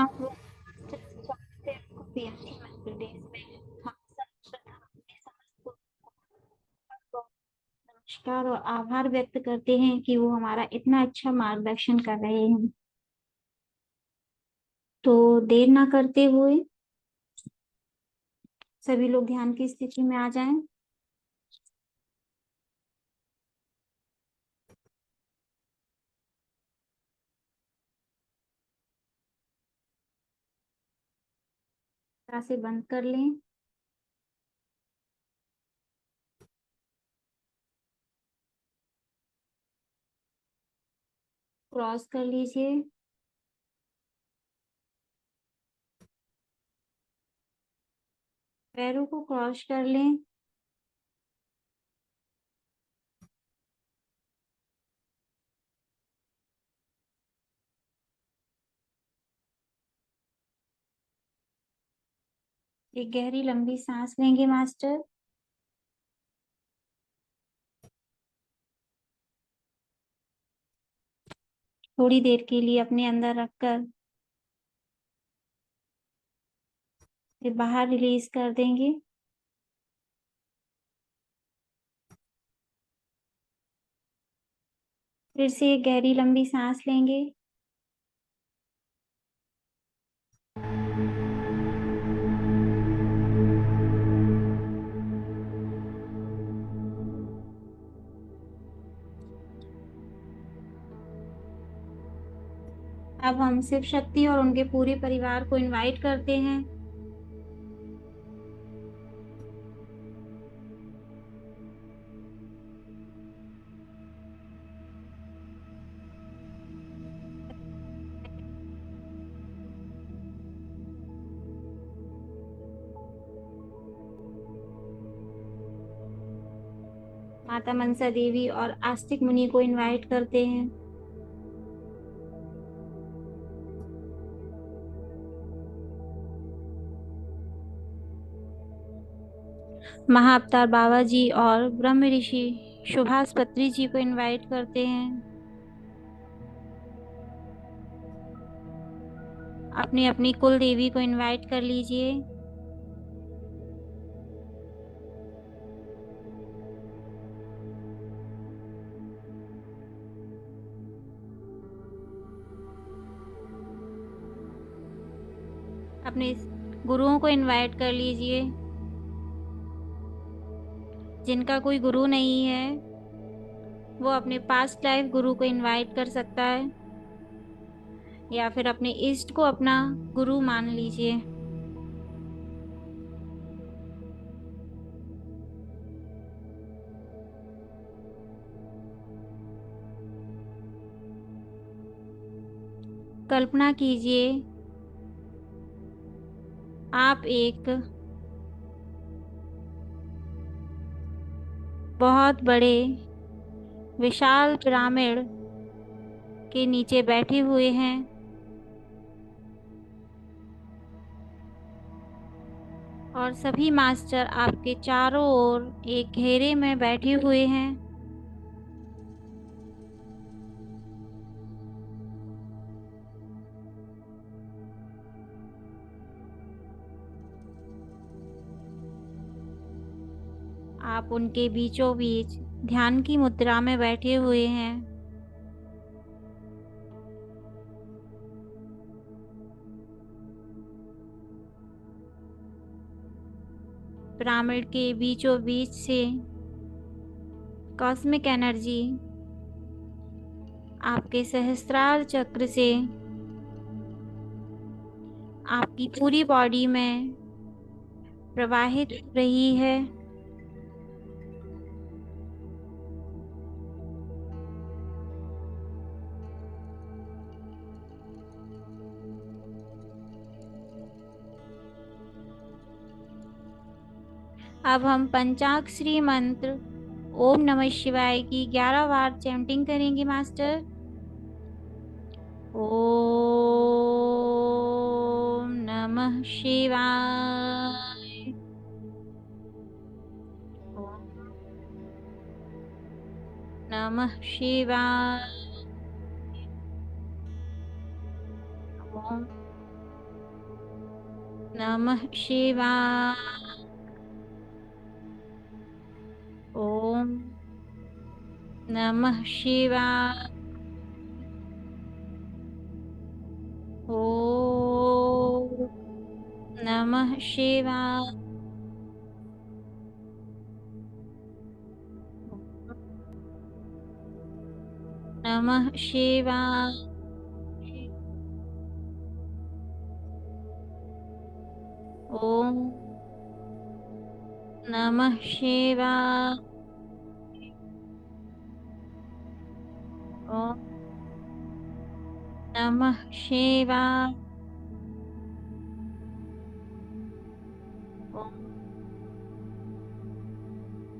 हम लोग मास्टर से चाहते हैं आपको प्यारी प्रदेश में हम सब श्रद्धा अपने समस्त को नमस्कार और आभार व्यक्त करते हैं कि वो हमारा इतना अच्छा मार्गदर्शन कर रहे हैं। तो देर ना करते हुए सभी लोग ध्यान की स्थिति में आ जाएं। तरह से बंद कर लें। क्रॉस कर लीजिए। पैरों को क्रॉस कर लें। एक गहरी लंबी सांस लेंगे मास्टर। थोड़ी देर के लिए अपने अंदर रखकर फिर बाहर रिलीज कर देंगे। फिर से एक गहरी लंबी सांस लेंगे। अब हम शिव शक्ति और उनके पूरे परिवार को इनवाइट करते हैं। माता मनसा देवी और आस्तिक मुनि को इनवाइट करते हैं। महाअवतार बाबा जी और ब्रह्म ऋषि सुभाष पत्री जी को इनवाइट करते हैं। अपनी अपनी कुल देवी को इनवाइट कर लीजिए। अपने गुरुओं को इनवाइट कर लीजिए। जिनका कोई गुरु नहीं है वो अपने पास्ट लाइफ गुरु को इनवाइट कर सकता है या फिर अपने इष्ट को अपना गुरु मान लीजिए। कल्पना कीजिए आप एक बहुत बड़े विशाल पिरामिड के नीचे बैठे हुए हैं और सभी मास्टर आपके चारों ओर एक घेरे में बैठे हुए हैं। आप उनके बीचों बीच ध्यान की मुद्रा में बैठे हुए हैं। पिरामिड के बीचों बीच से कॉस्मिक एनर्जी आपके सहस्त्रार चक्र से आपकी पूरी बॉडी में प्रवाहित हो रही है। अब हम पंचाक्षरी मंत्र ओम नमः शिवाय की 11 बार चैंटिंग करेंगे मास्टर। ओम नमः शिवाय। ओम नमः शिवाय। ओम नमः शिवाय। ओम नमः शिवाय। ओम नमः शिवाय। नमः शिवाय। ओम नमः शिवाय। ओम नमः शिवाय। ओम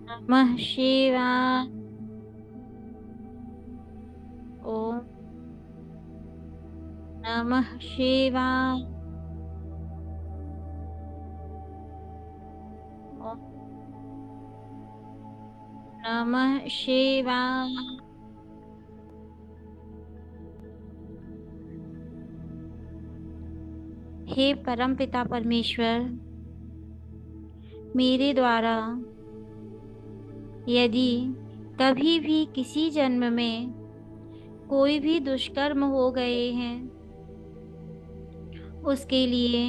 नमः शिवाय। ओम नमः शिवाय। ओम नमः शिवाय। हे परम पिता परमेश्वर, मेरे द्वारा यदि कभी भी किसी जन्म में कोई भी दुष्कर्म हो गए हैं, उसके लिए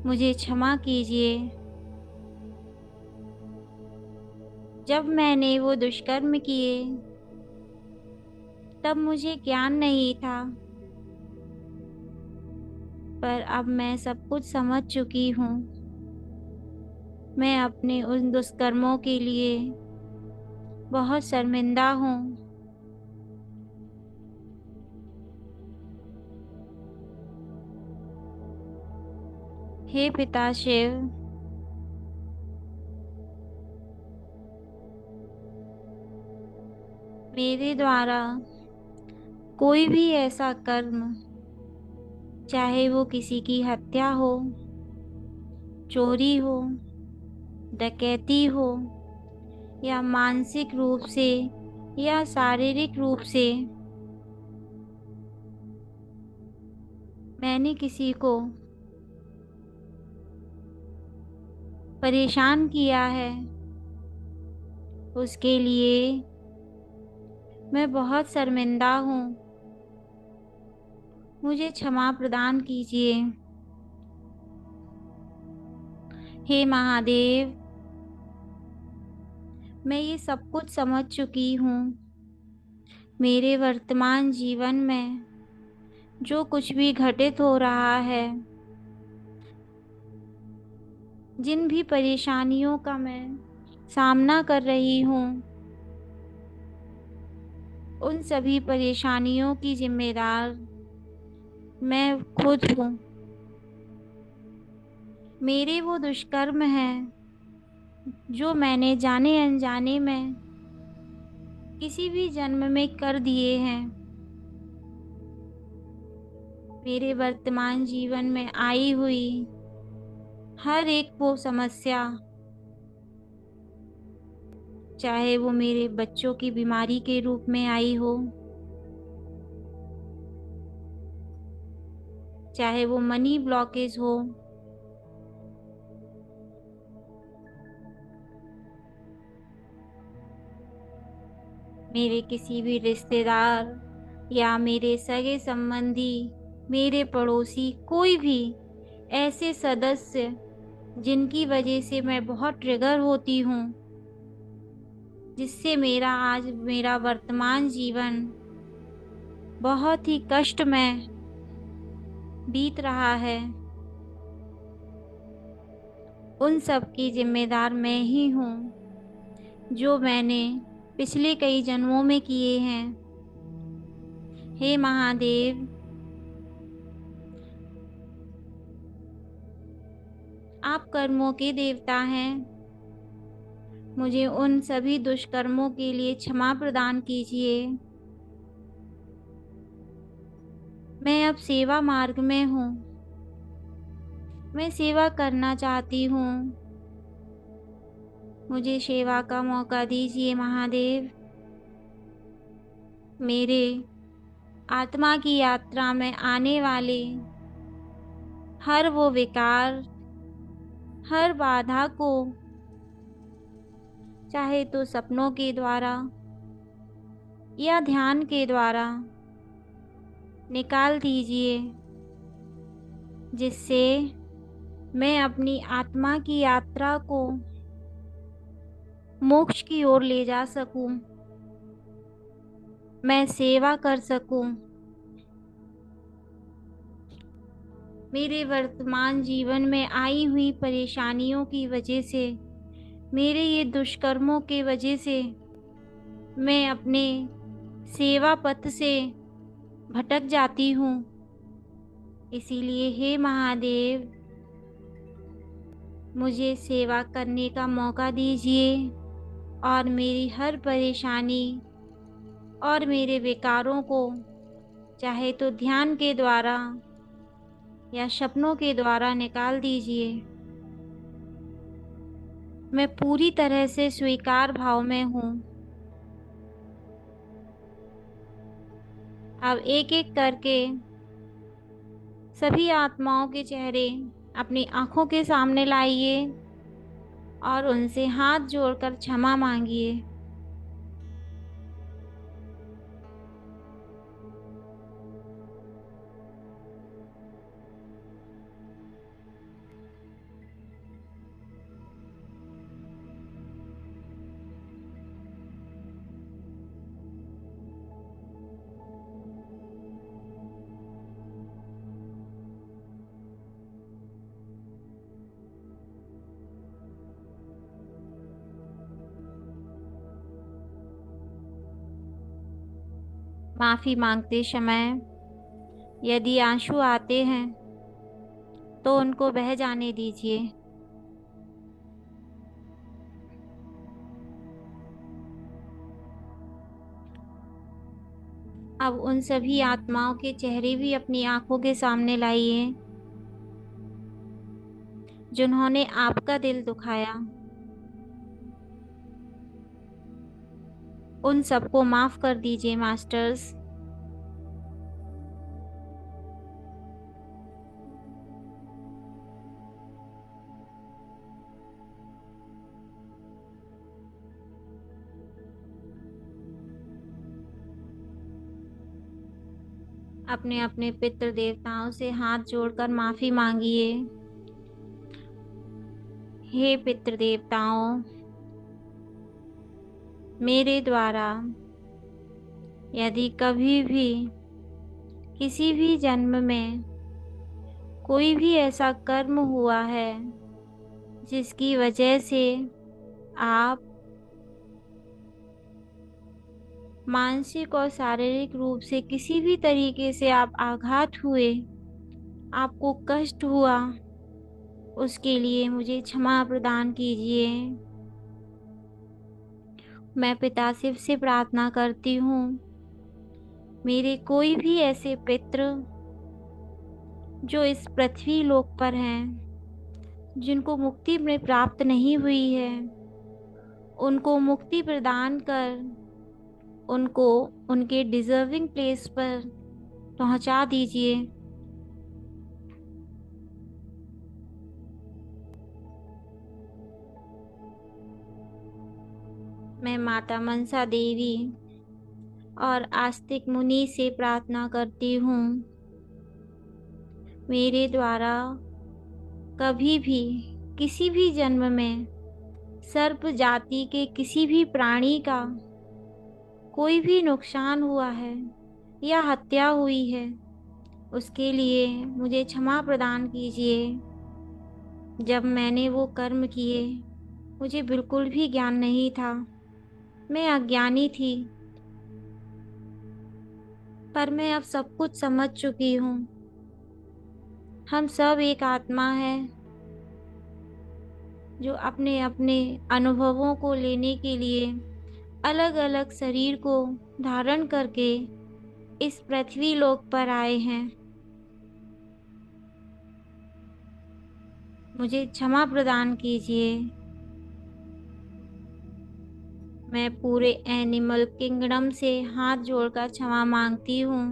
मुझे क्षमा कीजिए। जब मैंने वो दुष्कर्म किए तब मुझे ज्ञान नहीं था, पर अब मैं सब कुछ समझ चुकी हूँ। मैं अपने उन दुष्कर्मों के लिए बहुत शर्मिंदा हूँ। हे पिता शिव, मेरे द्वारा कोई भी ऐसा कर्म, चाहे वो किसी की हत्या हो, चोरी हो, डकैती हो, या मानसिक रूप से या शारीरिक रूप से मैंने किसी को परेशान किया है, उसके लिए मैं बहुत शर्मिंदा हूँ। मुझे क्षमा प्रदान कीजिए। हे महादेव, मैं ये सब कुछ समझ चुकी हूँ। मेरे वर्तमान जीवन में जो कुछ भी घटित हो रहा है, जिन भी परेशानियों का मैं सामना कर रही हूँ, उन सभी परेशानियों की जिम्मेदार मैं खुद हूँ। मेरे वो दुष्कर्म हैं जो मैंने जाने अनजाने में किसी भी जन्म में कर दिए हैं। मेरे वर्तमान जीवन में आई हुई हर एक वो समस्या, चाहे वो मेरे बच्चों की बीमारी के रूप में आई हो, चाहे वो मनी ब्लॉकेज हो, मेरे किसी भी रिश्तेदार या मेरे सगे संबंधी, मेरे पड़ोसी, कोई भी ऐसे सदस्य जिनकी वजह से मैं बहुत ट्रिगर होती हूँ, जिससे मेरा वर्तमान जीवन बहुत ही कष्टमय बीत रहा है, उन सब की जिम्मेदार मैं ही हूँ, जो मैंने पिछले कई जन्मों में किए हैं। हे महादेव, आप कर्मों के देवता हैं। मुझे उन सभी दुष्कर्मों के लिए क्षमा प्रदान कीजिए। मैं अब सेवा मार्ग में हूँ। मैं सेवा करना चाहती हूँ। मुझे सेवा का मौका दीजिए महादेव। मेरे आत्मा की यात्रा में आने वाले हर वो विकार, हर बाधा को, चाहे तो सपनों के द्वारा या ध्यान के द्वारा निकाल दीजिए, जिससे मैं अपनी आत्मा की यात्रा को मोक्ष की ओर ले जा सकूं, मैं सेवा कर सकूं। मेरे वर्तमान जीवन में आई हुई परेशानियों की वजह से, मेरे ये दुष्कर्मों के वजह से मैं अपने सेवा पथ से भटक जाती हूँ। इसीलिए हे महादेव, मुझे सेवा करने का मौका दीजिए और मेरी हर परेशानी और मेरे विकारों को, चाहे तो ध्यान के द्वारा या सपनों के द्वारा निकाल दीजिए। मैं पूरी तरह से स्वीकार भाव में हूँ। अब एक एक करके सभी आत्माओं के चेहरे अपनी आंखों के सामने लाइए और उनसे हाथ जोड़कर क्षमा मांगिए। माफी मांगते समय यदि आंसू आते हैं तो उनको बह जाने दीजिए। अब उन सभी आत्माओं के चेहरे भी अपनी आंखों के सामने लाइए जिन्होंने आपका दिल दुखाया। उन सबको माफ कर दीजिए मास्टर्स। अपने अपने पितृ देवताओं से हाथ जोड़कर माफी मांगिए। हे पितृ देवताओं, मेरे द्वारा यदि कभी भी किसी भी जन्म में कोई भी ऐसा कर्म हुआ है जिसकी वजह से आप मानसिक और शारीरिक रूप से किसी भी तरीके से आप आघात हुए, आपको कष्ट हुआ, उसके लिए मुझे क्षमा प्रदान कीजिए। मैं पिता शिव से प्रार्थना करती हूँ, मेरे कोई भी ऐसे पितृ जो इस पृथ्वी लोक पर हैं, जिनको मुक्ति में प्राप्त नहीं हुई है, उनको मुक्ति प्रदान कर उनको उनके डिजर्विंग प्लेस पर पहुंचा दीजिए। मैं माता मनसा देवी और आस्तिक मुनि से प्रार्थना करती हूँ, मेरे द्वारा कभी भी किसी भी जन्म में सर्प जाति के किसी भी प्राणी का कोई भी नुकसान हुआ है या हत्या हुई है, उसके लिए मुझे क्षमा प्रदान कीजिए। जब मैंने वो कर्म किए, मुझे बिल्कुल भी ज्ञान नहीं था, मैं अज्ञानी थी, पर मैं अब सब कुछ समझ चुकी हूँ। हम सब एक आत्मा है जो अपने अपने अनुभवों को लेने के लिए अलग अलग शरीर को धारण करके इस पृथ्वी लोक पर आए हैं। मुझे क्षमा प्रदान कीजिए। मैं पूरे एनिमल किंगडम से हाथ जोड़कर क्षमा मांगती हूँ।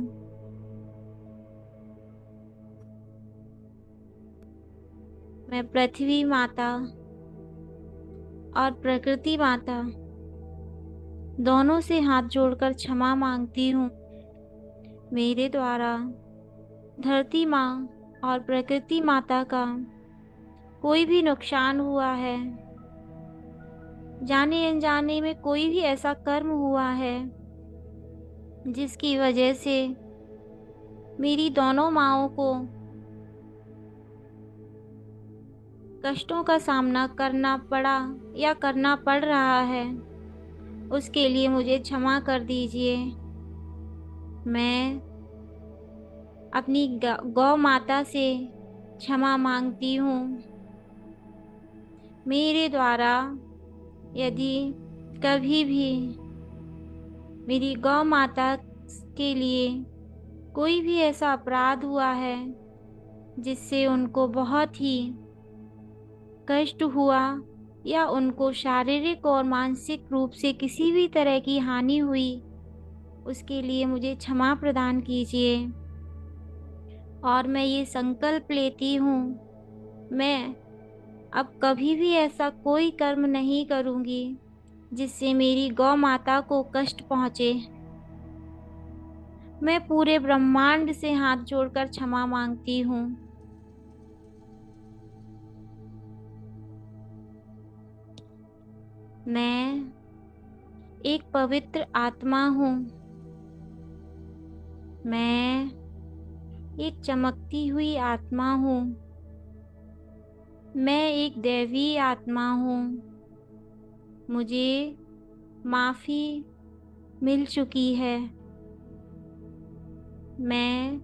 मैं पृथ्वी माता और प्रकृति माता दोनों से हाथ जोड़कर क्षमा मांगती हूँ। मेरे द्वारा धरती माँ और प्रकृति माता का कोई भी नुकसान हुआ है, जाने अनजाने में कोई भी ऐसा कर्म हुआ है जिसकी वजह से मेरी दोनों माँओं को कष्टों का सामना करना पड़ा या करना पड़ रहा है, उसके लिए मुझे क्षमा कर दीजिए। मैं अपनी गौ माता से क्षमा मांगती हूँ। मेरे द्वारा यदि कभी भी मेरी गौ माता के लिए कोई भी ऐसा अपराध हुआ है जिससे उनको बहुत ही कष्ट हुआ या उनको शारीरिक और मानसिक रूप से किसी भी तरह की हानि हुई, उसके लिए मुझे क्षमा प्रदान कीजिए। और मैं ये संकल्प लेती हूँ, मैं अब कभी भी ऐसा कोई कर्म नहीं करूँगी जिससे मेरी गौ माता को कष्ट पहुँचे। मैं पूरे ब्रह्मांड से हाथ जोड़कर क्षमा मांगती हूँ। मैं एक पवित्र आत्मा हूँ। मैं एक चमकती हुई आत्मा हूँ। मैं एक दैवी आत्मा हूँ। मुझे माफ़ी मिल चुकी है। मैं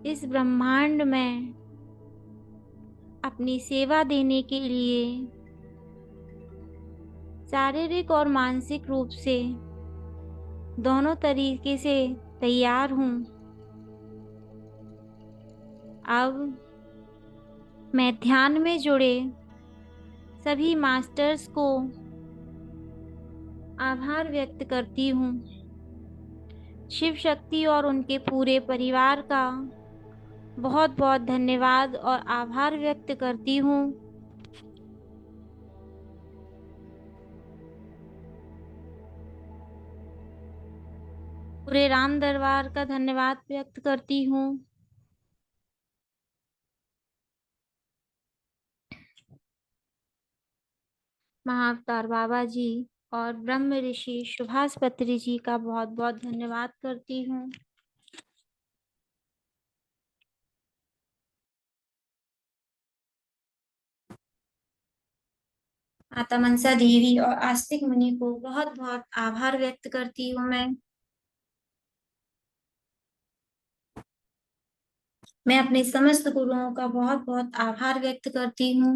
इस ब्रह्मांड में अपनी सेवा देने के लिए शारीरिक और मानसिक रूप से दोनों तरीके से तैयार हूँ। अब मैं ध्यान में जुड़े सभी मास्टर्स को आभार व्यक्त करती हूँ। शिव शक्ति और उनके पूरे परिवार का बहुत बहुत धन्यवाद और आभार व्यक्त करती हूँ। पूरे राम दरबार का धन्यवाद व्यक्त करती हूँ। महाअवतार बाबा जी और ब्रह्म ऋषि सुभाष पत्री जी का बहुत बहुत धन्यवाद करती हूँ। माता मनसा देवी और आस्तिक मुनि को बहुत बहुत आभार व्यक्त करती हूँ। मैं अपने समस्त गुरुओं का बहुत बहुत आभार व्यक्त करती हूँ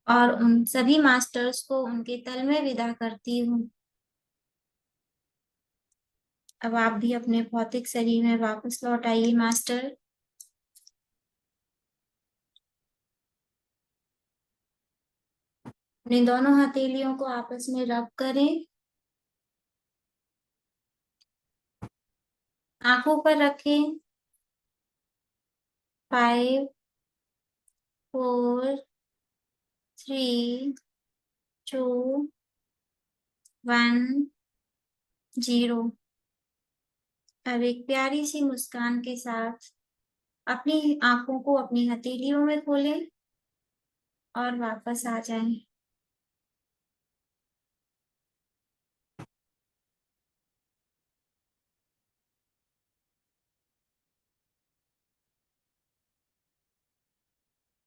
और उन सभी मास्टर्स को उनके तल में विदा करती हूँ। अब आप भी अपने भौतिक शरीर में वापस लौट आइए मास्टर। अपने दोनों हथेलियों को आपस में रब करें, आंखों पर रखें। 5 4 3 2 1 0। अब एक प्यारी सी मुस्कान के साथ अपनी आंखों को अपनी हथेलियों में खोलें और वापस आ जाएं।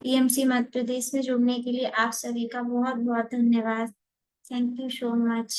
टीएमसी मध्य प्रदेश में जुड़ने के लिए आप सभी का बहुत बहुत धन्यवाद। Thank you so much.